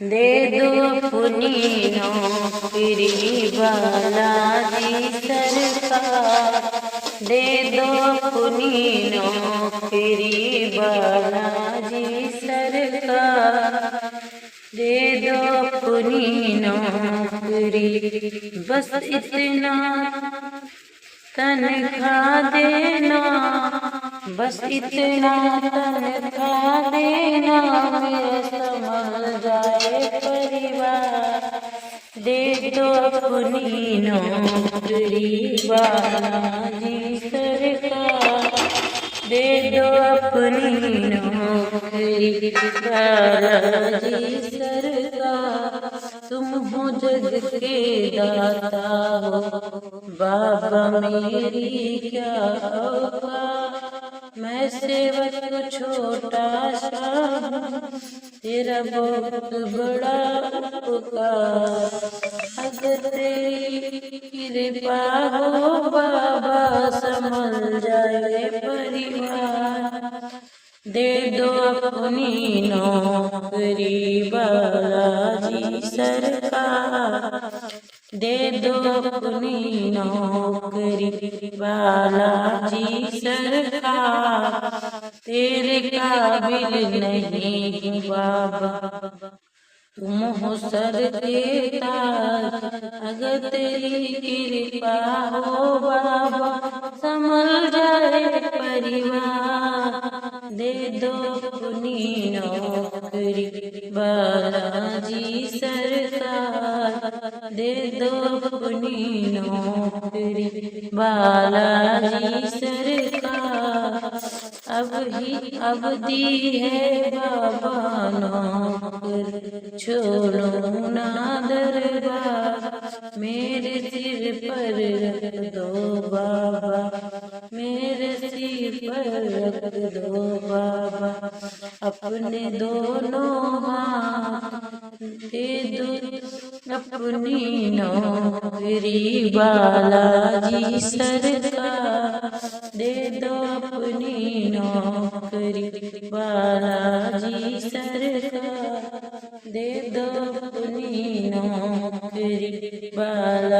दे दो अपनी नौकरी बालाजी सरकार, दे दो अपनी नौकरी बालाजी सरकार, दे दो अपनी नौकरी, बस इतना तनख्वाह देना, बस इतना तनख्वाह देना, मेरा संभल जाए परिवार, दे दो अपनी नौकरी बालाजी सरकार, दे दो अपनी नौकरी बालाजी सरकार, तुम हो जग के दाता हो बाबा, मेरी क्या औकात, मैं सेवक छोटा सा, तेरा बहुत बड़ा पुकार, अगर तेरी कृपा हो बाबा, संभल जाए परिवार, दे दो अपनी नौकरी बालाजी सरकार, दे दो अपनी नौकरी बालाजी सरकार, तेरे काबिल नहीं बाबा, तुम हो सर के ताज, अगर तेरी कृपा हो बाबा, संभल जाए परिवार, दे दो अपनी नौकरी बालाजी सरकार, दे दो अपनी नौकरी बालाजी सरकार, अब दी है बाबा नौकरी, छोड़ो ना दरबार, मेरे सिर पर रख दो बाबा, मेरे सिर पर रख दो बाबा, अपने दोनों हाथ दे दो अपनी नौकरी बालाजी सरकार, दे दो अपनी नौकरी बालाजी सरकार, दे दो अपनी नौकरी बालाजी